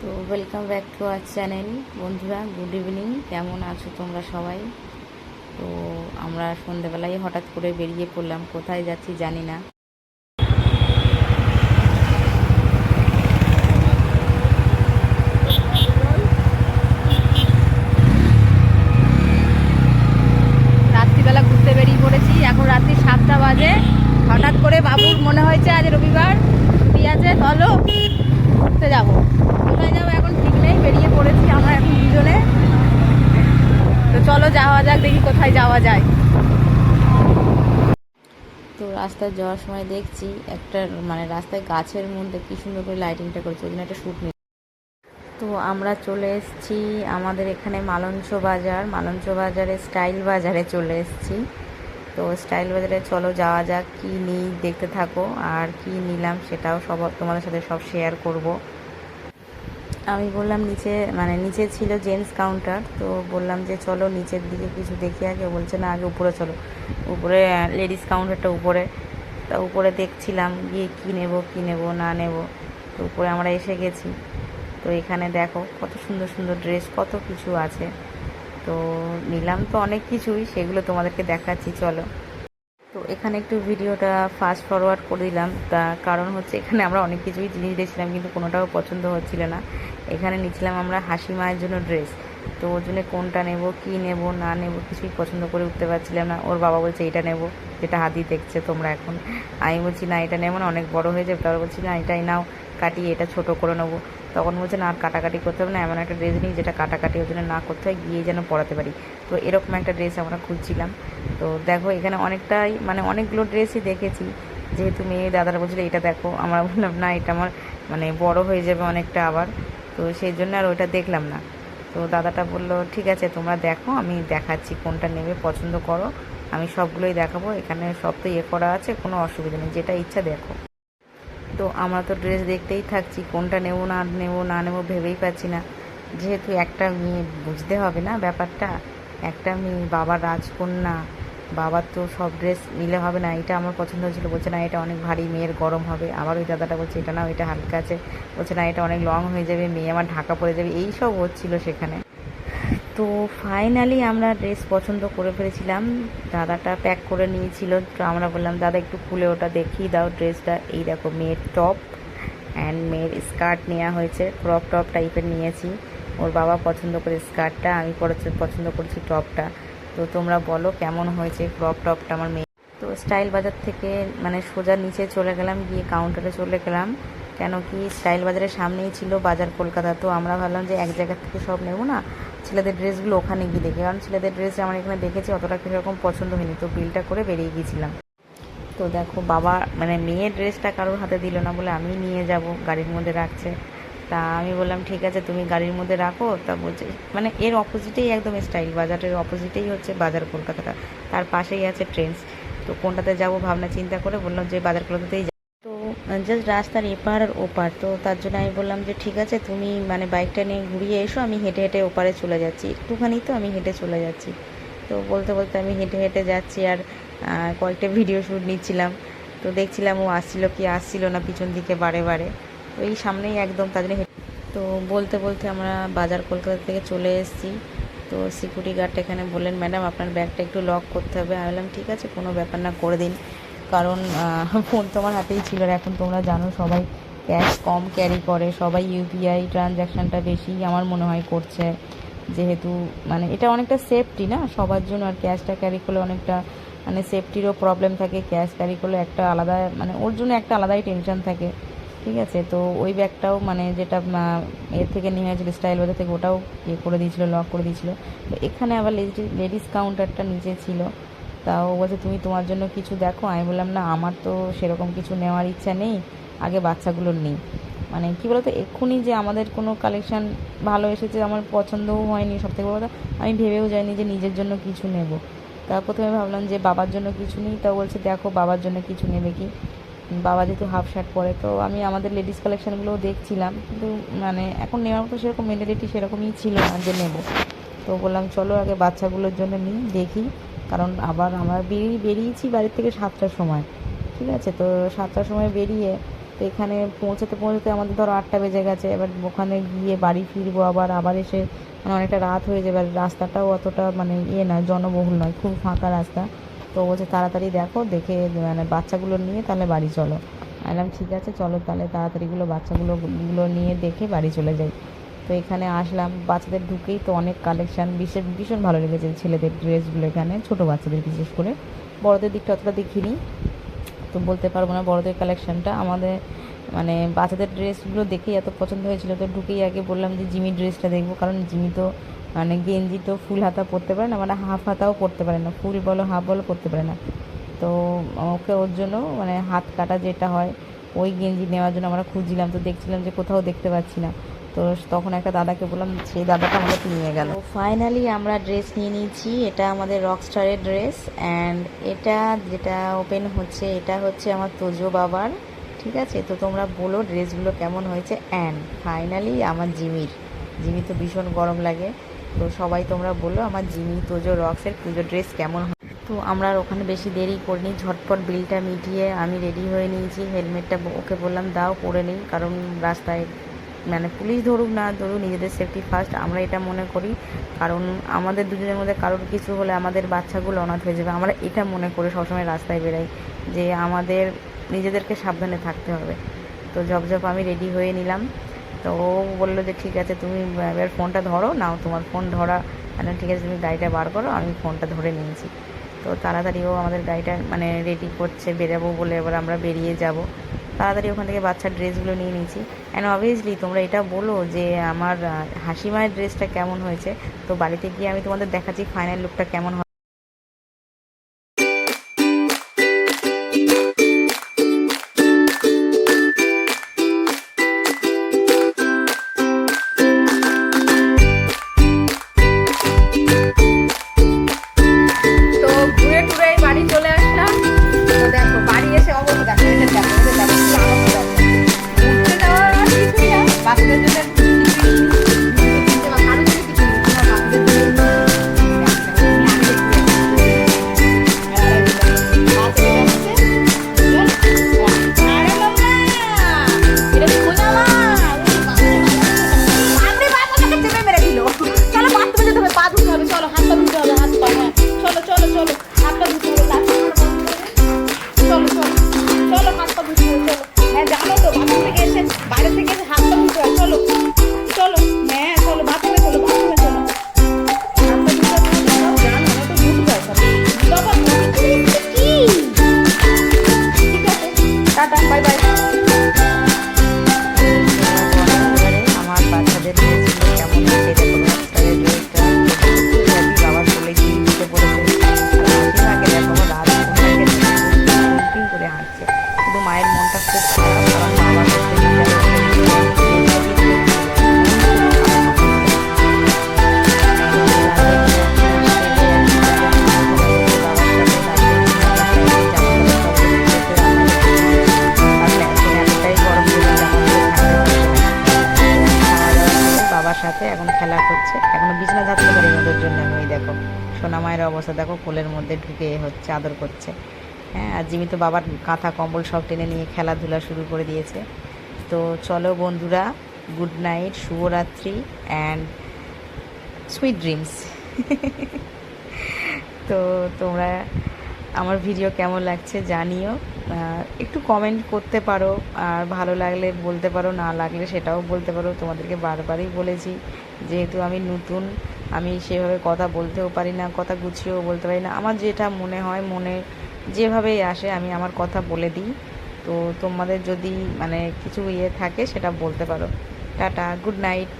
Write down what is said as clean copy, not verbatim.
তো welcome back to our channel. বন্ধুরা, good evening. কেমন আছো তোমরা সবাই? তো আমরা সন্ধেবেলায় হঠাৎ করে বেরিয়ে পড়লাম, কোথায় যাচ্ছি জানি না। রাত্রিবেলা ঘুরতে বেরিয়ে পড়েছি, এখন রাত্রি 7টা বাজে। হঠাৎ করে বাবুর মনে হয়েছে আজ রবিবার ছুটি আছে, চলো ঘুরতে যাবো। কোথায় যাবো এখন ঠিক নেই, বেরিয়ে পড়েছি আমরা এখন দুজনে। তো চলো যাওয়া যাক, দেখি কোথায় যাওয়া যায়। তো রাস্তায় যাওয়ার সময় দেখছি একটা রাস্তায় গাছের মধ্যে কি সুন্দর করে লাইটিংটা করেছে, ওই জন্য একটা শ্যুট নিই। তো আমরা চলে এসেছি আমাদের এখানে মালঞ্চ বাজারে স্টাইল বাজারে চলে এসেছি। তো স্টাইল বাজারে চলো যাওয়া যাক, কি নিই দেখতে থাকো, আর কি নিলাম সেটাও সব তোমাদের সাথে সব শেয়ার করব। আমি বললাম নিচে ছিল জেন্টস কাউন্টার, তো বললাম যে চলো নিচের দিকে কিছু দেখি আগে। বলছে না, আগে উপরে চলো, উপরে লেডিস কাউন্টারটা উপরে। তা উপরে দেখছিলাম গিয়ে কী নেব না নেব। তো উপরে আমরা এসে গেছি। তো এখানে দেখো কত সুন্দর সুন্দর ড্রেস, কত কিছু আছে। তো নিলাম তো অনেক কিছুই, সেগুলো তোমাদেরকে দেখাচ্ছি চলো। তো এখানে একটু ভিডিওটা ফাস্ট ফরওয়ার্ড করে দিলাম, তা কারণ হচ্ছে এখানে আমরা অনেক কিছুই জিনিস দেখছিলাম কিন্তু কোনোটাও পছন্দ হচ্ছিল না। এখানে নিচ্ছিলাম আমরা হাসি মায়ের জন্য ড্রেস। তো ওর জন্য কোনটা নেব, কি নেব না নেব কিছুই পছন্দ করে উঠতে পারছিলাম না। ওর বাবা বলছে এটা নেব, যেটা হাতি দেখছে তোমরা এখন। আমি বলছি না এটা নেবো না, অনেক বড় হয়ে যাবে। তারপর বলছি না এটাই নাও, কাটিয়ে এটা ছোট করে নেবো। তখন বলছে না আর কাটাকাটি করতে হবে না, এমন একটা ড্রেস নিই যেটা কাটাকাটি ওর জন্য না করতে হয়, গিয়ে যেন পরাতে পারি। তো এরকম একটা ড্রেস আমরা খুঁজছিলাম। তো দেখো এখানে অনেকটাই অনেকগুলো ড্রেসই দেখেছি। যেহেতু মেয়ে দাদারা বলছিল এটা দেখো, আমরা বললাম না এটা আমার বড় হয়ে যাবে অনেকটা আবার। তো সেই জন্য আর ওইটা দেখলাম না। তো দাদাটা বললো ঠিক আছে তোমরা দেখো, আমি দেখাচ্ছি কোনটা নেবে, পছন্দ করো, আমি সবগুলোই দেখাবো। এখানে সব তো করা আছে, কোনো অসুবিধা নেই, যেটা ইচ্ছা দেখো। তো আমরা তো ড্রেস দেখতেই থাকছি, কোনটা নেব না নেবো ভেবেই পাচ্ছি না। যেহেতু একটা মেয়ে, বুঝতে হবে না ব্যাপারটা, একটা মেয়ে, বাবার রাজকন্যা, বাবার তো সব ড্রেস নিলে হবে না। এটা আমার পছন্দ হয়েছিল, বলছে না এটা অনেক ভারী, মেয়ের গরম হবে। আবার ওই দাদাটা বলছে এটা নাও, এটা হালকা আছে। বলছে না এটা অনেক লং হয়ে যাবে, মেয়ে আমার ঢাকা পড়ে যাবে, এই সব হচ্ছিলো সেখানে। তো ফাইনালি আমরা ড্রেস পছন্দ করে ফেলেছিলাম। দাদাটা প্যাক করে নিয়েছিল, তো আমরা বললাম দাদা একটু খুলে ওটা দেখিয়ে দাও ড্রেসটা। এই দেখো মেয়ের টপ অ্যান্ড মেয়ের স্কার্ট নেওয়া হয়েছে, ক্রপ টপ টাইপের নিয়েছি। ওর বাবা পছন্দ করে স্কার্টটা, আমি পছন্দ করেছি টপটা। তো তোমরা বলো কেমন হয়েছে ক্রপ টপটা আমার মেয়ে। তো স্টাইল বাজার থেকে সোজা নিচে চলে গেলাম, গিয়ে কাউন্টারে চলে গেলাম। কেন কি স্টাইল বাজারের সামনেই ছিল বাজার কলকাতা। তো আমরা ভাবলাম যে এক জায়গা থেকে সব নেবো না, ছেলেদের ড্রেসগুলো ওখানে গিয়ে দেখি, কারণ ছেলেদের ড্রেস আমার এখানে দেখেছি অতটা কীরকম পছন্দ হয়নি। তো বিলটা করে বেরিয়ে গিয়েছিলাম। তো দেখো বাবা মেয়ের ড্রেসটা কারোর হাতে দিল না, বলে আমি নিয়ে যাব, গাড়ির মধ্যে রাখছে। তা আমি বললাম ঠিক আছে তুমি গাড়ির মধ্যে রাখো। তা বলছে এর অপোজিটেই, একদম স্টাইল বাজারের অপোজিটেই হচ্ছে বাজার কলকাতাটা, তার পাশেই আছে ট্রেন্ডস। তো কোনটাতে যাব ভাবনা চিন্তা করে বললাম যে বাজার কলকাতাতেই। তো জাস্ট রাস্তার এপার আর ওপার, তো তার জন্য আমি বললাম যে ঠিক আছে তুমি বাইকটা নিয়ে ঘুরিয়ে এসো, আমি হেঁটে হেঁটে ওপারে চলে যাচ্ছি, একটুখানি তো আমি হেঁটে চলে যাচ্ছি। তো বলতে বলতে আমি হেঁটে হেঁটে যাচ্ছি, আর কয়েকটা ভিডিও শ্যুট নিচ্ছিলাম। তো দেখছিলাম ও আসছিল না পিছন দিকে বারে বারে। তো এই সামনেই একদম, তার জন্য তো বলতে বলতে আমরা বাজার কলকাতা থেকে চলে এসেছি। তো সিকিউরিটি গার্ডটা এখানে বললেন ম্যাডাম আপনার ব্যাগটা একটু লক করতে হবে। আমি বললাম ঠিক আছে কোনো ব্যাপার না, করে দিন। কারণ ফোন তো আমার হাতেই ছিল, আর এখন তোমরা জানো সবাই ক্যাশ কম ক্যারি করে, সবাই ইউপিআই ট্রানজ্যাকশানটা বেশি আমার মনে হয় করছে। যেহেতু এটা অনেকটা সেফটি না সবার জন্য, আর ক্যাশটা ক্যারি করলে অনেকটা সেফটিরও প্রবলেম থাকে। ক্যাশ ক্যারি করলে একটা আলাদা ওর জন্য একটা আলাদাই টেনশন থাকে। ঠিক আছে, তো ওই ব্যাগটাও যেটা এর থেকে নিয়ে হয়েছিল স্টাইল বাজার থেকে, ওটাও করে দিয়েছিলো, লক করে দিয়েছিলো। তো এখানে আবার লেডিস কাউন্টারটা নিচে ছিল। তাও বলছে তুমি তোমার জন্য কিছু দেখো। আমি বললাম না আমার তো সেরকম কিছু নেওয়ার ইচ্ছা নেই, আগে বাচ্চাগুলোর নেই। কী বলতো, এক্ষুনি যে আমাদের কোনো কালেকশান ভালো এসেছে আমার পছন্দও হয়নি, সবথেকে বড় কথা আমি ভেবেও যাইনি যে নিজের জন্য কিছু নেব। তা প্রথমে ভাবলাম যে বাবার জন্য কিছু নিই, তা বলছে দেখো বাবার জন্য কিছু নেবে কি। বাবা যেহেতু হাফ শার্ট পরে, তো আমি আমাদের লেডিস কালেকশানগুলোও দেখছিলাম, কিন্তু এখন নেওয়ার মতো সেরকম মেন্টালিটি সেরকমই ছিল না যে নেব। তো বললাম চলো আগে বাচ্চাগুলোর জন্য নিই দেখি, কারণ আবার আমরা বেরিয়েছি বাড়ির থেকে 7টার সময়। ঠিক আছে, তো 7টার সময় বেরিয়ে তো এখানে পৌঁছাতে পৌঁছাতে আমাদের ধরো 8টা বেজে গেছে। এবার ওখানে গিয়ে বাড়ি ফিরবো, আবার এসে মানে অনেকটা রাত হয়ে যাবে। আর রাস্তাটাও অতটা মানে নয়, জনবহুল নয়, খুব ফাঁকা রাস্তা। তো বলছে তাড়াতাড়ি দেখো, দেখে মানে বাচ্চাগুলো নিয়ে তাহলে বাড়ি চলো। বললাম ঠিক আছে চলো তাহলে তাড়াতাড়িগুলো বাচ্চাগুলো নিয়ে দেখে বাড়ি চলে যাই। তো এখানে আসলাম, বাচ্চাদের ঢুকেই তো অনেক কালেকশান, ভীষণ ভালো লেগেছে ছেলেদের ড্রেসগুলো এখানে, ছোটো বাচ্চাদের বিশেষ করে, বড়দের দিকটা অতটা দেখিনি। তো বলতে পারবো না বড়দের কালেকশানটা, আমাদের মানে বাচ্চাদের ড্রেসগুলো দেখেই এত পছন্দ হয়েছিল। তো ঢুকেই আগে বললাম যে জিমির ড্রেসটা দেখবো, কারণ জিমি তো মানে গেঞ্জি তো ফুল হাতা পরতে পারে না, মানে হাফ হাতাও পরতে পারে না, ফুল বলো হাফ বলো পরতে পারে না। তো ওকে ওর জন্য মানে হাত কাটা যেটা হয় ওই গেঞ্জি নেওয়ার জন্য আমরা খুঁজছিলাম। তো দেখছিলাম যে কোথাও দেখতে পাচ্ছি না। তো তখন একটা দাদাকে বললাম, সেই দাদাটা আমাদের নিয়ে গেল। ফাইনালি আমরা ড্রেস নিয়ে নিয়েছি। এটা আমাদের রকস্টারের ড্রেস, অ্যান্ড এটা যেটা ওপেন হচ্ছে এটা হচ্ছে আমার তোজো বাবার। ঠিক আছে, তো তোমরা বলো ড্রেসগুলো কেমন হয়েছে। অ্যান্ড ফাইনালি আমার জিমি তো ভীষণ গরম লাগে। তো সবাই তোমরা বলো আমার জিমি তোজো রক্সের পুজো ড্রেস কেমন হয়। তো আমরা আর ওখানে বেশি দেরি করিনি, ঝটপট বিলটা মিটিয়ে আমি রেডি হয়ে নিয়েছি। হেলমেটটা ওকে বললাম দাও পরে নিই, কারণ রাস্তায় মানে পুলিশ ধরুক না ধরুক নিজেদের সেফটি ফার্স্ট, আমরা এটা মনে করি। কারণ আমাদের দুজনের মধ্যে কারোর কিছু হলে আমাদের বাচ্চাগুলো অনাথ হয়ে যাবে, আমরা এটা মনে করে সবসময় রাস্তায় বেরাই যে আমাদের নিজেদেরকে সাবধানে থাকতে হবে। তো ঝপঝপ আমি রেডি হয়ে নিলাম। তো ও বললো যে ঠিক আছে তুমি এবার ফোনটা ধরো, নাও তোমার ফোন ধরা, ঠিক আছে তুমি গাড়িটা বার করো। আমি ফোনটা ধরে নিয়েছি। তো তাড়াতাড়ি ও আমাদের গাড়িটা মানে রেডি করছে, বেরাবো বলে এবার আমরা বেরিয়ে যাব। তাড়াতাড়ি ওখান থেকে বাচ্চার ড্রেসগুলো নিয়ে নিয়েছি। অ্যান্ড অবভিয়াসলি তোমরা এটা বলো যে আমার হাসিমায়ের ড্রেসটা কেমন হয়েছে। তো বাড়িতে গিয়ে আমি তোমাদের দেখাচ্ছি ফাইনাল লুকটা কেমন হয়। তো ঘুরে টুরে বাড়ি চলে আসলাম। তো দেখো বাড়ি এসে অবস্থা দেখো, এদের দেখো এদের দেখো কি আনন্দ দেখো। ঘুরতে যাওয়ার আর কিছুই না, বাচ্চাদের জন্য সাথে এখন খেলা করছে, এখনো বিছানা ঝাড়তে পারি ওদের জন্য। আমি দেখো সোনা মায়ের অবস্থা দেখো, কোলের মধ্যে ঢুকে হচ্ছে আদর করছে। হ্যাঁ, আর জিমি তো বাবার কাঁথা কম্বল সব টেনে নিয়ে খেলাধুলা শুরু করে দিয়েছে। তো চলো বন্ধুরা, গুড নাইট, শুভরাত্রি অ্যান্ড সুইট ড্রিমস। তো তোমরা আমার ভিডিও কেমন লাগছে জানিও, একটু কমেন্ট করতে পারো। আর ভালো লাগলে বলতে পারো, না লাগলে সেটাও বলতে পারো। তোমাদেরকে বারবারই বলেছি যেহেতু আমি নতুন, আমি সেভাবে কথা বলতেও পারি না, কথা গুছিয়েও বলতে পারি না। আমার যেটা মনে হয়, মনে যেভাবেই আসে আমি আমার কথা বলে দিই। তো তোমাদের যদি মানে কিছু থাকে সেটা বলতে পারো। Tata, good night.